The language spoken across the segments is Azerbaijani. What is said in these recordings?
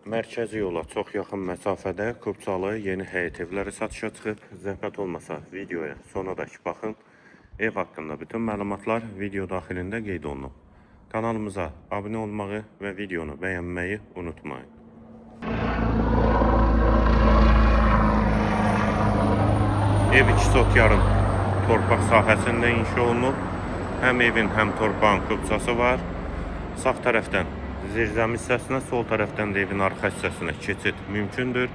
Mərkəzi yola çox yaxın məsafədə Kubcalı yeni həyət evləri satışa çıxıb. Zəhmət olmasa videoya sonadək baxın. Ev haqqında bütün məlumatlar video daxilində qeyd olunub. Kanalımıza abunə olmağı və videonu bəyənməyi unutmayın. Ev 2 sot yarım torpaq sahəsində inşa olunub. Həm evin, həm torpağın kubcası var. Sağ tərəfdən zirzəmi hissəsinə, sol tərəfdən də evin arxa hissəsinə keçid mümkündür.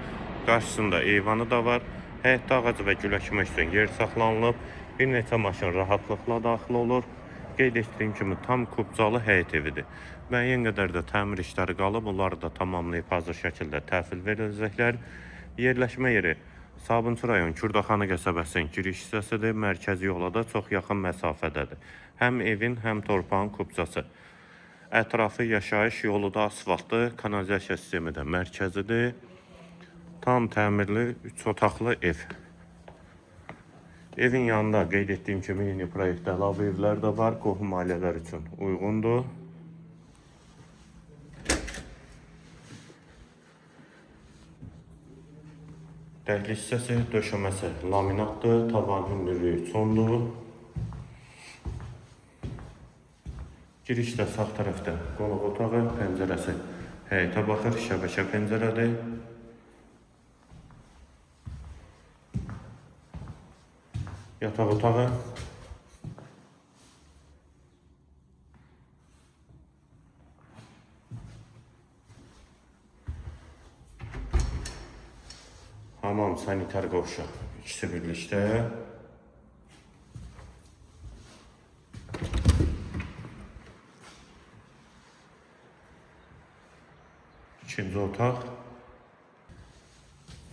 Qarşısında eyvanı da var. Həyətdə ağacı və gül əkmək üçün yer saxlanılıb. Bir neçə maşın rahatlıqla daxil olur. Qeyd etdiyim kimi tam kubcalı həyət evidir. Müəyyən qədər də təmir işləri qalıb. Bunları da tamamlayıb hazır şəkildə təhvil veriləcəklər. Yerləşmə yeri Sabunçu rayon Kürdaxanı qəsəbəsinin giriş hissəsidir. Mərkəzi yola da çox yaxın məsafədədir. Həm evin, həm torpağın kubcası. Ətrafı yaşayış yolu da asfaltlı, kanalizasiya sistemi də mərkəzidir. Tam təmirli 3 otaqlı ev. Evin yanında qeyd etdiyim kimi yeni proyektdə əlavə evlər də var. Qohum ailələr üçün uyğundur. Dəhliz hissəsi, döşəməsi laminatdır, tavan hündürlüyü çondur. Girişdə sağ tərəfdə qonaq otağı, pəncərəsi həyətə baxır, şəbəkə pəncərədir. Yataq otağı. Hamam, sanitar qovşaq, ikisi birlikdə. İkinci otaq.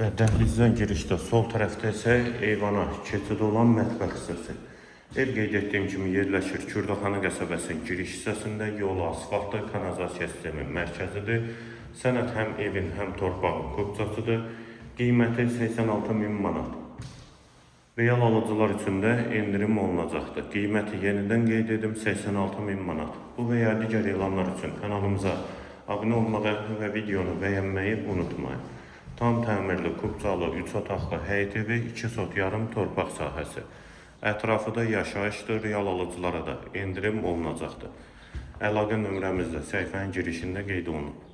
Və dəhlizdən girişdə sol tərəfdə isə eyvana keçid olan mətbəx hissəsi. Ev qeyd etdiyim kimi yerləşir Kürdaxanı qəsəbəsinin giriş hissəsində. Yolu asfaltlı, kanalizasiya sistemi mərkəzidir. Sənəd həm evin, həm torpağın kubcasıdır. Qiyməti 86.000 manat. Real alıcılar üçün də endirim olunacaqdır. Qiyməti yenidən qeyd edim 86.000 manat. Bu və ya digər elanlar üçün kanalımıza abunə olmağı və videonu bəyənməyi unutmayın. Tam təmirli, kubcalı, 3 otaqlı həyət evi, 2 sot yarım torpaq sahəsi. Ətrafı da yaşayışdır, real alıcılara da endirim olunacaqdır. Əlaqə nömrəmizdə səhifənin girişində qeyd olunub.